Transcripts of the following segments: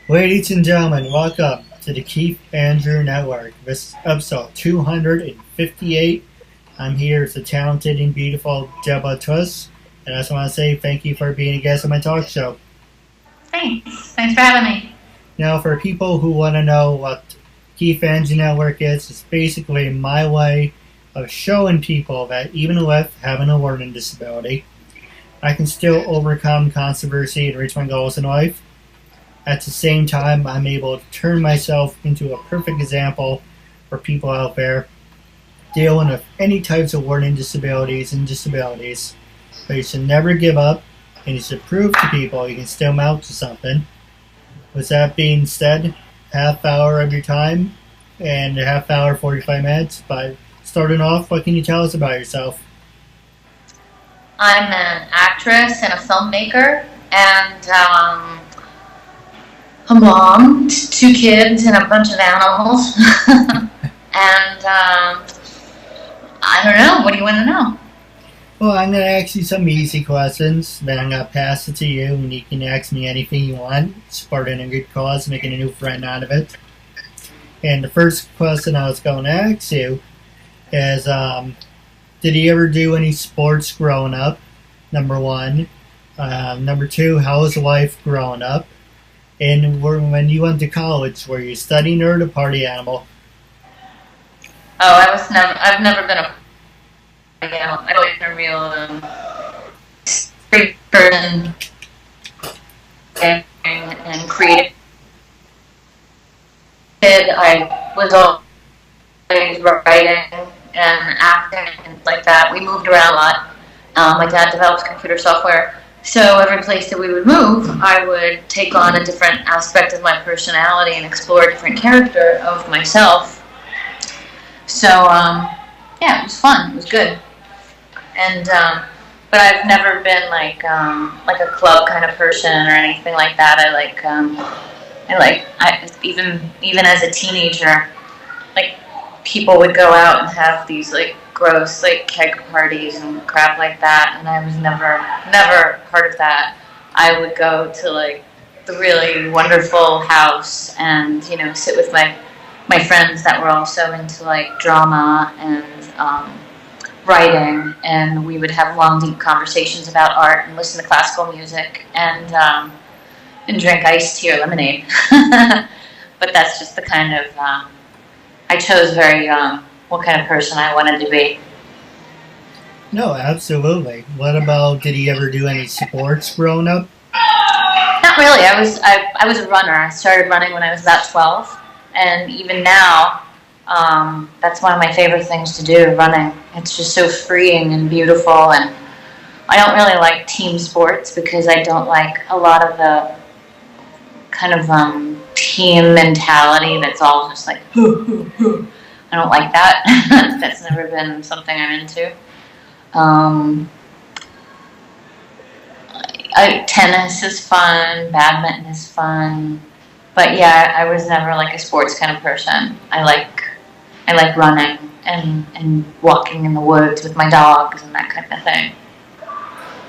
Ladies and gentlemen, welcome to the Keith Andrew Network. This is episode 258. I'm here with the talented and beautiful Deborah Twiss, and I just want to say thank you for being a guest on my talk show. Thanks for having me. Now, for people who want to know what Keith Andrew Network is, it's basically my way of showing people that even with having a learning disability, I can still overcome controversy and reach my goals in life. At the same time, I'm able to turn myself into a perfect example for people out there dealing with any types of learning disabilities and disabilities. But you should never give up, and you should prove to people you can still mount to something. With that being said, half hour of your time and a half hour, 45 minutes. By starting off, what can you tell us about yourself? I'm an actress and a filmmaker, and a mom, two kids, and a bunch of animals. And I don't know. What do you want to know? Well, I'm going to ask you some easy questions, then I'm going to pass it to you, and you can ask me anything you want, supporting a good cause, making a new friend out of it. And the first question I was going to ask you is, did you ever do any sports growing up? Number one. Number two, how was life growing up? And when you went to college, were you a study nerd or party animal? Oh, I've never been a I don't even a real free person and creative kid. I was always writing and acting and like that. We moved around a lot. My dad develops computer software, so every place that we would move, I would take on a different aspect of my personality and explore a different character of myself. So yeah, it was fun. It was good. And but I've never been like a club kind of person or anything like that. Even as a teenager, like people would go out and have these like gross like keg parties and crap like that, and I was never part of that. I would go to like the really wonderful house and sit with my friends that were also into like drama and writing, and we would have long, deep conversations about art and listen to classical music and drink iced tea or lemonade. But that's just the kind of I chose very young what kind of person I wanted to be. No, absolutely. What about, did you ever do any sports growing up? Not really. I was a runner. I started running when I was about 12, and even now, that's one of my favorite things to do, running. It's just so freeing and beautiful, and I don't really like team sports because I don't like a lot of the kind of team mentality that's all just like, I don't like that. That's never been something I'm into. Tennis is fun, badminton is fun, but yeah, I was never like a sports kind of person. I like running and walking in the woods with my dogs and that kind of thing.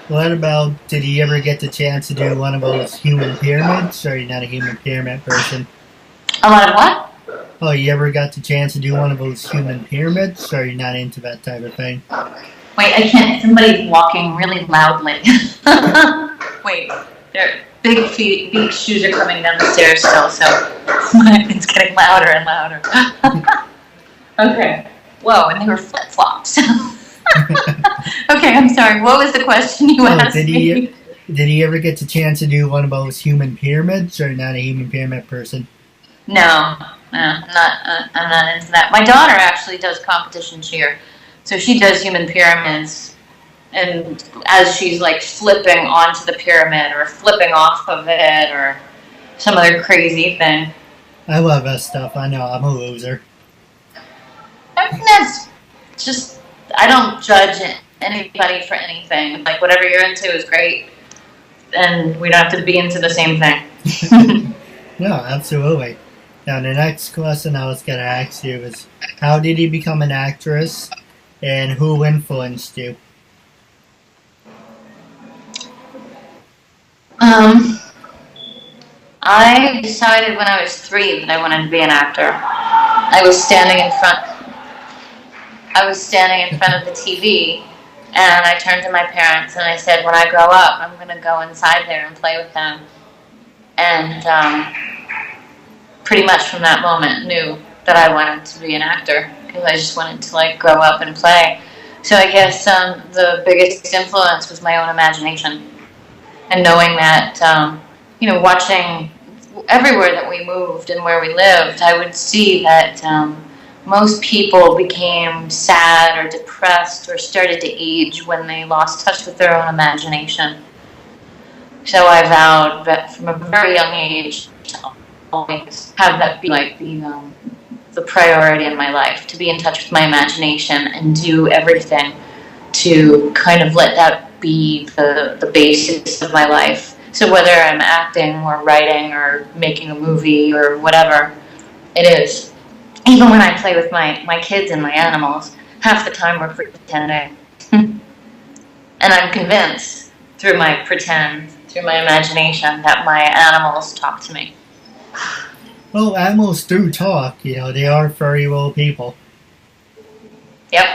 What about, did you ever get the chance to do one of those human pyramids, or are you not a human pyramid person? A lot of what? Oh, you ever got the chance to do one of those human pyramids, or are you not into that type of thing? Wait, I can't. Somebody's walking really loudly. Wait, their big shoes are coming down the stairs still, so it's getting louder and louder. Okay. Whoa, and they were flip-flops. Okay, I'm sorry. What was the question you asked me? Did he ever get the chance to do one of those human pyramids, or not a human pyramid person? No, I'm not into that. My daughter actually does competition cheer, so she does human pyramids, and as she's like flipping onto the pyramid or flipping off of it or some other crazy thing. I love that stuff. I know, I'm a loser. That's just, I don't judge anybody for anything. Like, whatever you're into is great, and we don't have to be into the same thing. No, absolutely. Now, the next question I was going to ask you is, how did you become an actress, and who influenced you? I decided when I was 3 that I wanted to be an actor. I was standing in front of the TV, and I turned to my parents and I said, when I grow up, I'm going to go inside there and play with them. And pretty much from that moment knew that I wanted to be an actor, because I just wanted to like grow up and play. So I guess the biggest influence was my own imagination, and knowing that, watching everywhere that we moved and where we lived, I would see that most people became sad or depressed or started to age when they lost touch with their own imagination. So I vowed that from a very young age to always have that be like the priority in my life, to be in touch with my imagination and do everything to kind of let that be the basis of my life. So whether I'm acting or writing or making a movie or whatever it is, even when I play with my kids and my animals, half the time we're pretending. And I'm convinced through my pretend, through my imagination, that my animals talk to me. Well, animals do talk, they are very well people. Yep.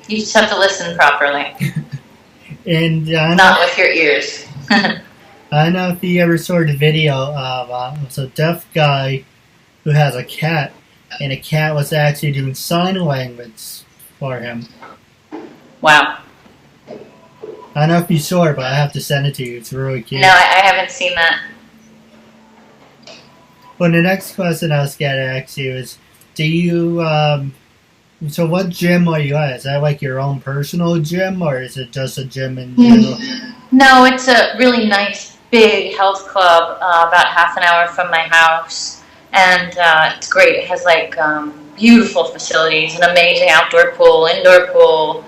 You just have to listen properly. And not with your ears. I don't know if you ever saw the video of a deaf guy who has a cat, and the cat was actually doing sign language for him. Wow. I don't know if you saw it, but I have to send it to you. It's really cute. No, I haven't seen that. Well, the next question I was going to ask you is, do you, so what gym are you at? Is that like your own personal gym, or is it just a gym in general? No, it's a really nice, big health club about half an hour from my house. And it's great. It has like beautiful facilities, an amazing outdoor pool, indoor pool,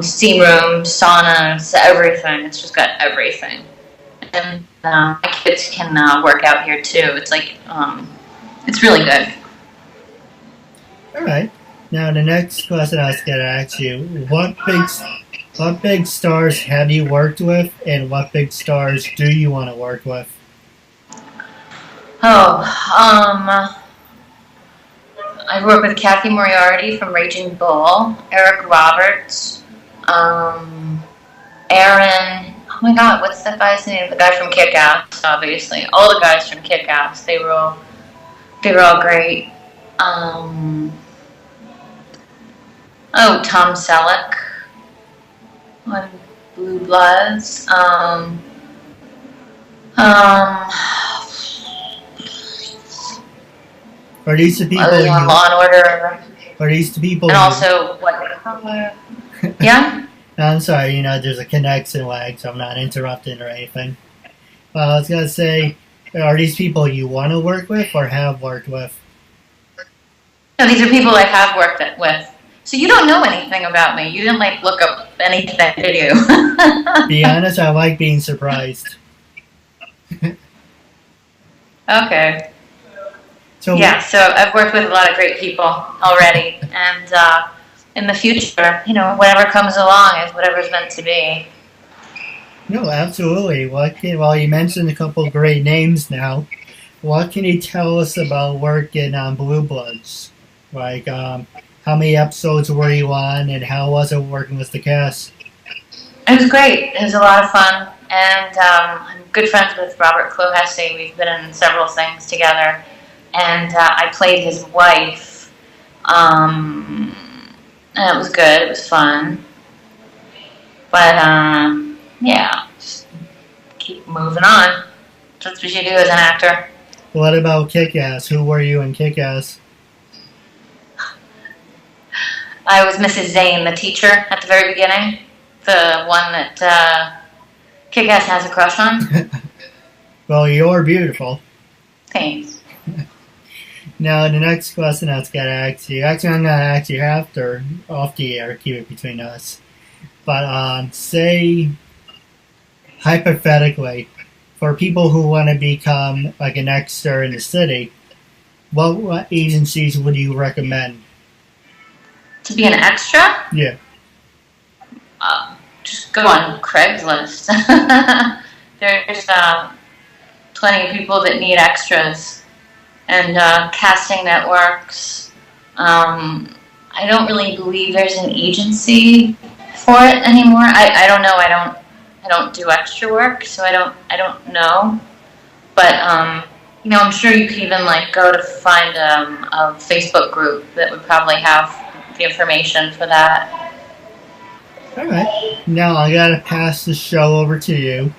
steam room, saunas, everything. It's just got everything. And my kids can work out here too. It's like, it's really good. All right. Now the next question I was going to ask you: what big stars have you worked with, and what big stars do you want to work with? I work with Cathy Moriarty from Raging Bull, Eric Roberts, Aaron. Oh my God, what's that guy's name? The guy from Kick-Ass, obviously. All the guys from Kick-Ass. They were all great. Tom Selleck on Blue Bloods. Are these the people? Law and Order. Are these the people? And also, what? Yeah. I'm sorry, there's a connection lag, so I'm not interrupting or anything. I was gonna say, are these people you want to work with or have worked with? No, these are people I have worked with. So you don't know anything about me. You didn't look up anything, did you? Be honest, I like being surprised. Okay. So I've worked with a lot of great people already, and in the future, whatever comes along is whatever's meant to be. No, absolutely. Well, you mentioned a couple of great names now. What can you tell us about working on Blue Bloods? Like, how many episodes were you on, and how was it working with the cast? It was great. It was a lot of fun, and I'm good friends with Robert Clohessy. We've been in several things together, and I played his wife. And it was good. It was fun. But, just keep moving on. That's what you do as an actor. What about Kick-Ass? Who were you in Kick-Ass? I was Mrs. Zane, the teacher at the very beginning. The one that Kick-Ass has a crush on. Well, you're beautiful. Thanks. Now, the next question I was going to ask you, actually I'm going to ask you after, off the air, keep it between us. But say, hypothetically, for people who want to become like an extra in the city, what agencies would you recommend? To be an extra? Yeah. Just go on Craigslist. There's plenty of people that need extras, and casting networks. I don't really believe there's an agency for it anymore. I don't know. I don't do extra work, so I don't know. But I'm sure you could even go to find a Facebook group that would probably have the information for that. All right. Now I gotta pass the show over to you.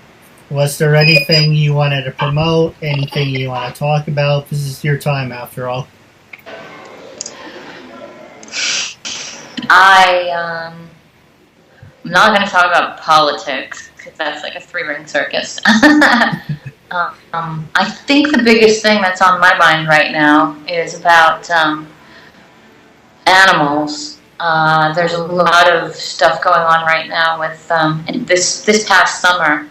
Was there anything you wanted to promote? Anything you want to talk about? This is your time, after all. I'm not going to talk about politics because that's like a three-ring circus. I think the biggest thing that's on my mind right now is about animals. There's a lot of stuff going on right now with this past summer.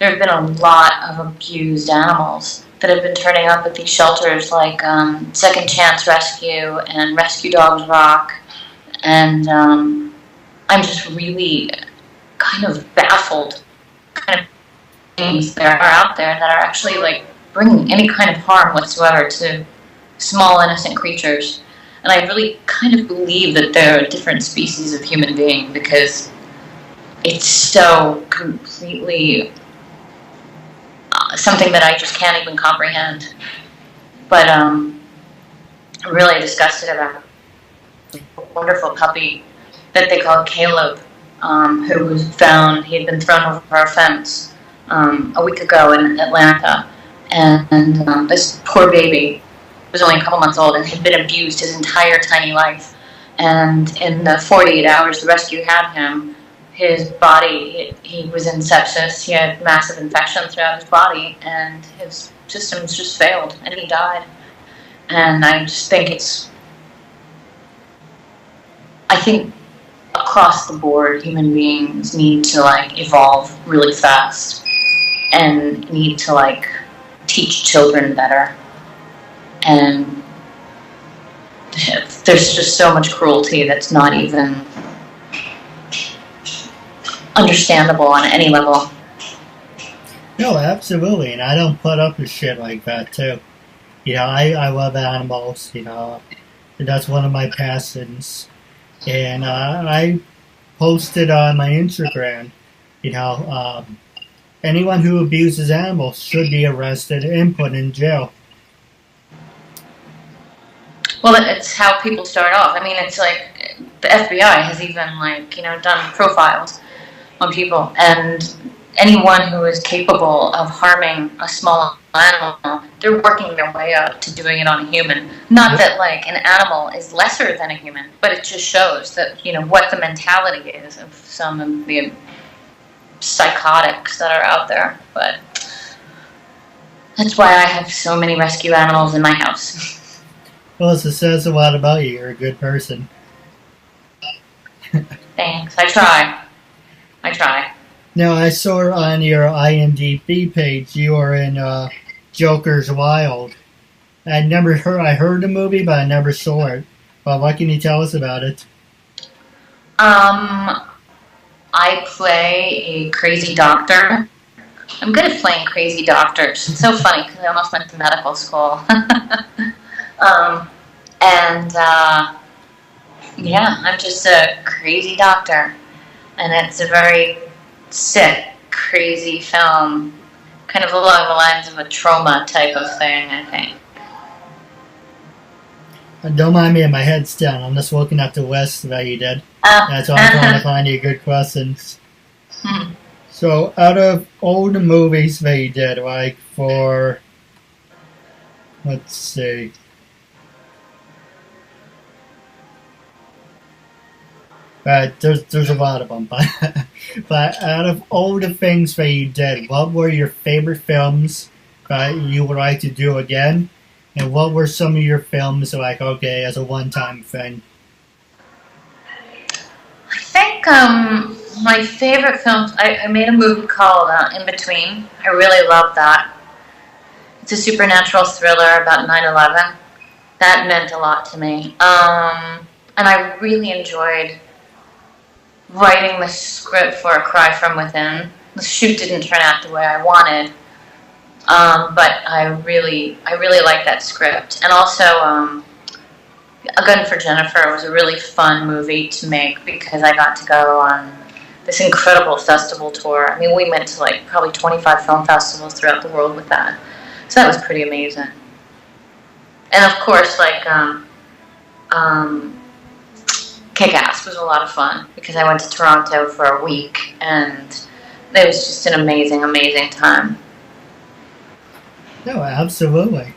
There have been a lot of abused animals that have been turning up at these shelters like Second Chance Rescue and Rescue Dogs Rock. And I'm just really kind of baffled kind of things that are out there that are actually bringing any kind of harm whatsoever to small innocent creatures. And I really kind of believe that they're a different species of human being because it's so completely something that I just can't even comprehend. But I'm really disgusted about a wonderful puppy that they called Caleb, who was found. He had been thrown over a fence a week ago in Atlanta, and this poor baby was only a couple months old and had been abused his entire tiny life. And in the 48 hours the rescue had him, his body, he was in sepsis. He had massive infection throughout his body, and his systems just failed, and he died. And I just think I think across the board, human beings need to evolve really fast and need to teach children better. And there's just so much cruelty that's not even understandable on any level. No, absolutely, and I don't put up with shit like that too. I love animals. That's one of my passions. And I posted on my Instagram, anyone who abuses animals should be arrested and put in jail. Well, it's how people start off. I mean, it's like the FBI has even done profiles on people, and anyone who is capable of harming a small animal, they're working their way up to doing it on a human. Not that an animal is lesser than a human, but it just shows that what the mentality is of some of the psychotics that are out there. But that's why I have so many rescue animals in my house. Well, it says a lot about you. You're a good person. Thanks. I try. Now, I saw on your IMDb page you are in Joker's Wild. I heard the movie, but I never saw it. Well, what can you tell us about it? I play a crazy doctor. I'm good at playing crazy doctors. It's so funny because I almost went to medical school. I'm just a crazy doctor. And it's a very sick, crazy film, kind of along the lines of a trauma type of thing, I think. Don't mind me, my head's down. I'm just looking at the list that you did. That's why I'm trying to find you good questions. So, out of all the movies that you did, let's see. There's a lot of them, but out of all the things that you did, what were your favorite films that you would like to do again? And what were some of your films as a one-time thing? I think my favorite films, I made a movie called In Between. I really love that. It's a supernatural thriller about 9/11. That meant a lot to me. And I really enjoyed writing the script for A Cry From Within. The shoot didn't turn out the way I wanted, But I really like that script. And also, A Gun for Jennifer was a really fun movie to make because I got to go on this incredible festival tour. I mean, we went to like probably 25 film festivals throughout the world with that. So that was pretty amazing. And of course, like, Kick-Ass was a lot of fun because I went to Toronto for a week and it was just an amazing, amazing time. No, absolutely.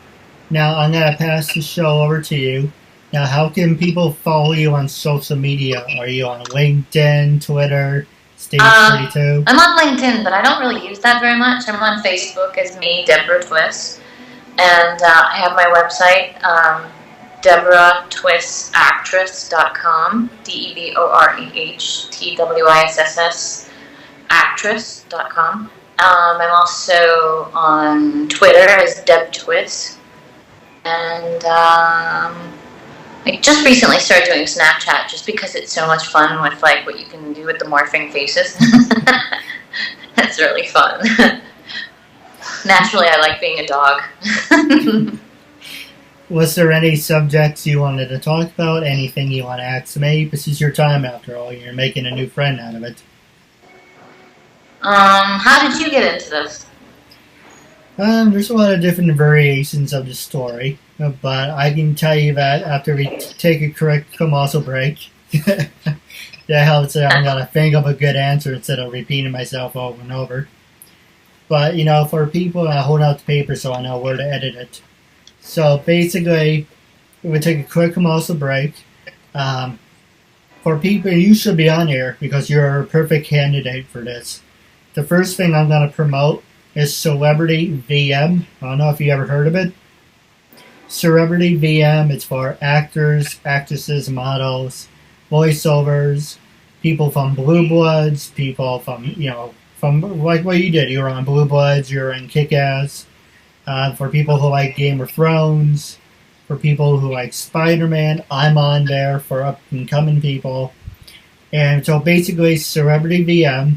Now, I'm going to pass the show over to you. Now, how can people follow you on social media? Are you on LinkedIn, Twitter, Stage 32? I'm on LinkedIn, but I don't really use that very much. I'm on Facebook as me, Deborah Twiss. And I have my website, DeborahTwissActress.com, DeborahTwiss actress.com. I'm also on Twitter as Deb Twiss. And I just recently started doing Snapchat just because it's so much fun with like what you can do with the morphing faces. That's really fun. Naturally, I like being a dog. Was there any subjects you wanted to talk about? Anything you want to ask me? This is your time, after all. You're making a new friend out of it. How did you get into this? There's a lot of different variations of the story, but I can tell you that after we take a quick commercial break, that helps that I'm going to think of a good answer instead of repeating myself over and over. But, you know, for people, I hold out the paper so I know where to edit it. So basically, we take a quick commercial break. For people, you should be on here because you're a perfect candidate for this. The first thing I'm going to promote is Celebrity VM. I don't know if you ever heard of it. Celebrity VM, it's for actors, actresses, models, voiceovers, people from Blue Bloods, people from, you know, from like what you did. You were on Blue Bloods, you were in Kick-Ass. For people who like Game of Thrones, for people who like Spider-Man, I'm on there for up-and-coming people. And so basically, Celebrity VM,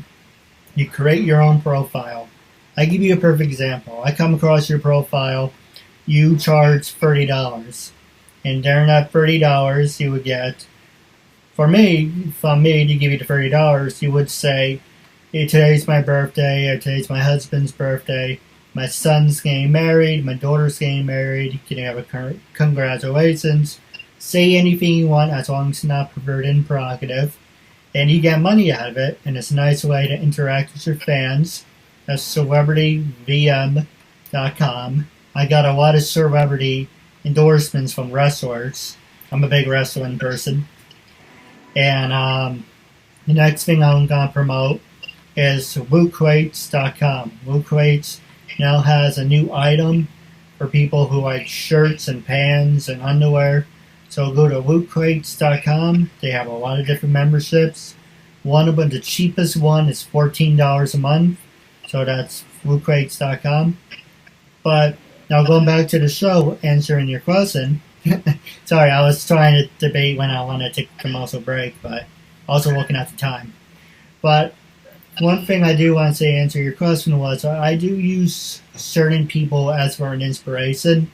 you create your own profile. I give you a perfect example. I come across your profile, you charge $30. And during that $30, you would get, from me to give you the $30, you would say, hey, today's my birthday, or today's my husband's birthday, my son's getting married, my daughter's getting married, can you have a congratulations? Say anything you want as long as it's not perverted and provocative. And you get money out of it, and it's a nice way to interact with your fans. That's CelebrityVM.com. I got a lot of celebrity endorsements from wrestlers. I'm a big wrestling person. And the next thing I'm going to promote is WooCrates.com. WooCrates now has a new item for people who like shirts and pants and underwear. So go to WooCrates.com. They have a lot of different memberships. One of them, the cheapest one, is $14 a month. So that's WooCrates.com. But now going back to the show, answering your question. Sorry, I was trying to debate when I wanted to take a commercial break, but also looking at the time. But one thing I do want to say, answer your question, was I do use certain people as for an inspiration.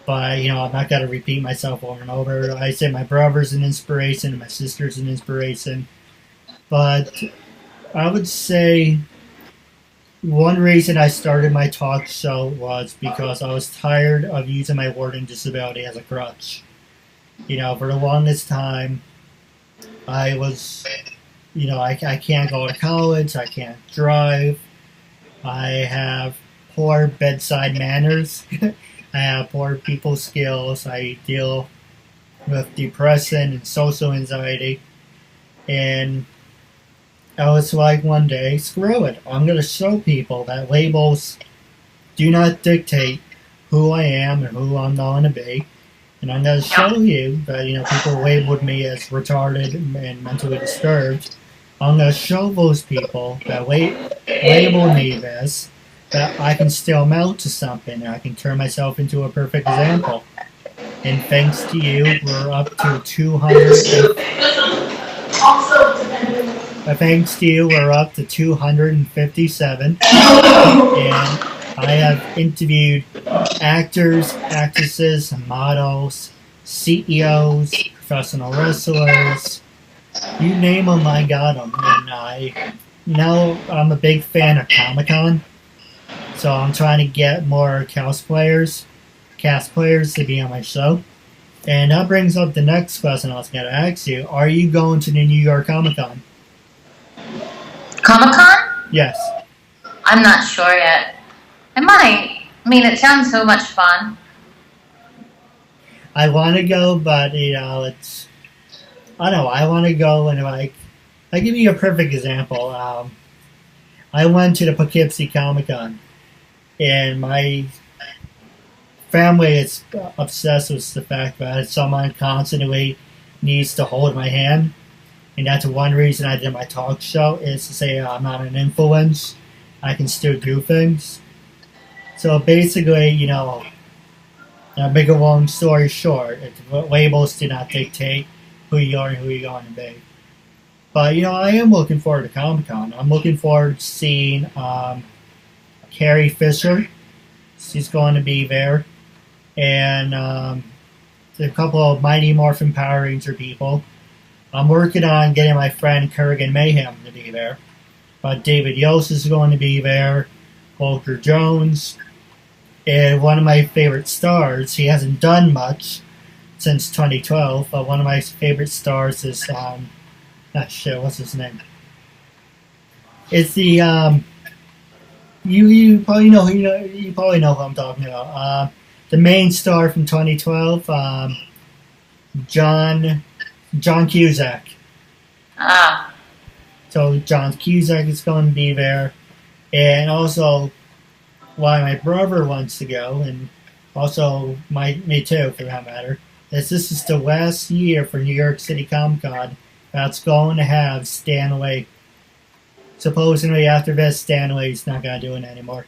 But, you know, I'm not going to repeat myself over and over. I say my brother's an inspiration and my sister's an inspiration. But I would say one reason I started my talk show was because I was tired of using my learning disability as a crutch. You know, for the longest time, I was, you know, I can't go to college, I can't drive, I have poor bedside manners. I have poor people skills. I deal with depression and social anxiety. And I was like one day, screw it. I'm going to show people that labels do not dictate who I am and who I'm going to be. And I'm going to show you that, you know, people labeled me as retarded and mentally disturbed. I'm going to show those people that label me this, that I can still melt to something, and I can turn myself into a perfect example. And thanks to you, we're up to 257. And I have interviewed actors, actresses, models, CEOs, professional wrestlers. You name them, I got them. And now I'm a big fan of Comic-Con, so I'm trying to get more cast players to be on my show. And that brings up the next question I was going to ask you. Are you going to the New York Comic-Con? Comic-Con? Yes. I'm not sure yet. I might. I mean, it sounds so much fun. I want to go, but, it's... I don't know, I want to go and, I'll give you a perfect example. I went to the Poughkeepsie Comic-Con, and my family is obsessed with the fact that someone constantly needs to hold my hand, and that's one reason I did my talk show, is to say I'm not an influence. I can still do things. So basically, make a long story short, labels do not dictate who you are and who you're going to be. But, I am looking forward to Comic-Con. I'm looking forward to seeing Carrie Fisher. She's going to be there. And a couple of Mighty Morphin Power Ranger people. I'm working on getting my friend Kurgan Mayhem to be there. But David Yost is going to be there. Volker Jones. And one of my favorite stars, he hasn't done much since 2012, but one of my favorite stars is, what's his name? It's the, you probably know who I'm talking about. The main star from 2012, John Cusack. Ah. So John Cusack is going to be there, and also why my brother wants to go, and also me too, for that matter, is this is the last year for New York City Comic Con that's going to have Stan Lee. Supposedly after this, Stan Lee's not going to do it anymore.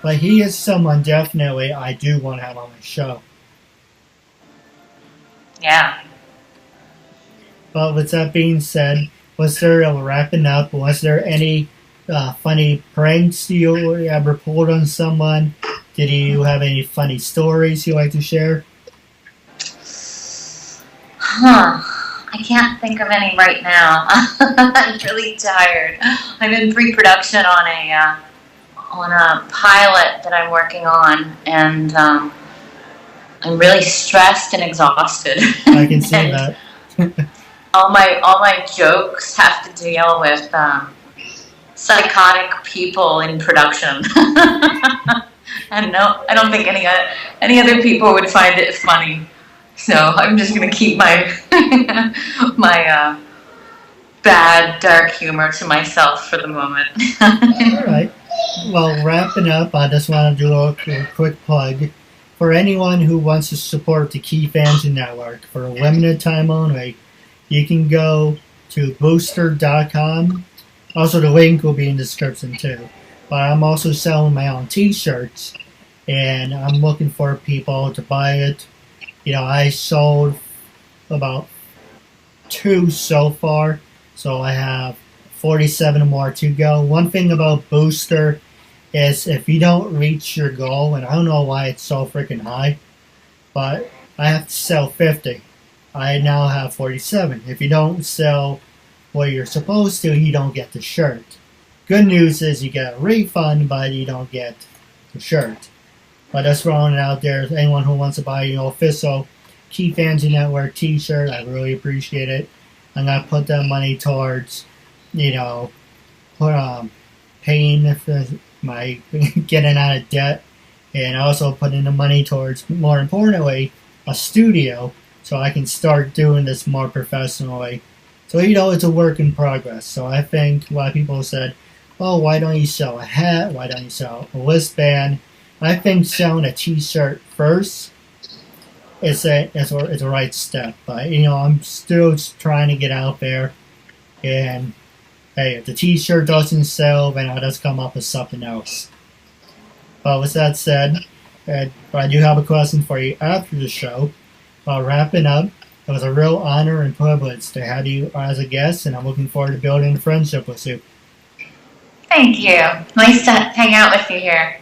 But he is someone definitely I do want to have on my show. Yeah. But with that being said, wrapping up, was there any funny pranks you ever pulled on someone? Did you have any funny stories you'd like to share? I can't think of any right now. I'm really tired. I'm in pre-production on a pilot that I'm working on, and I'm really stressed and exhausted. I can see that. all my jokes have to deal with psychotic people in production. And no, I don't think any other people would find it funny. So I'm just gonna keep my my bad dark humor to myself for the moment. All right. Well, wrapping up, I just want to do a quick plug for anyone who wants to support the KeithAndrewNetwork for a limited time only. You can go to booster.com. Also, the link will be in the description too. But I'm also selling my own T-shirts, and I'm looking for people to buy it. I sold about 2 so far, so I have 47 more to go. One thing about Booster is if you don't reach your goal, and I don't know why it's so freaking high, but I have to sell 50. I now have 47. If you don't sell what you're supposed to, you don't get the shirt. Good news is you get a refund, but you don't get the shirt. But just throwing it out there, anyone who wants to buy official Keith Andrew Network t-shirt, I really appreciate it. I'm going to put that money towards, paying for my getting out of debt, and also putting the money towards, more importantly, a studio so I can start doing this more professionally. So, it's a work in progress. So I think a lot of people said, oh, why don't you sell a hat? Why don't you sell a wristband? I think selling a t-shirt first is a right step. But, I'm still trying to get out there. And, hey, if the t-shirt doesn't sell, then I'll just come up with something else. But with that said, I do have a question for you after the show. Wrapping up, it was a real honor and privilege to have you as a guest, and I'm looking forward to building a friendship with you. Thank you. Nice to hang out with you here.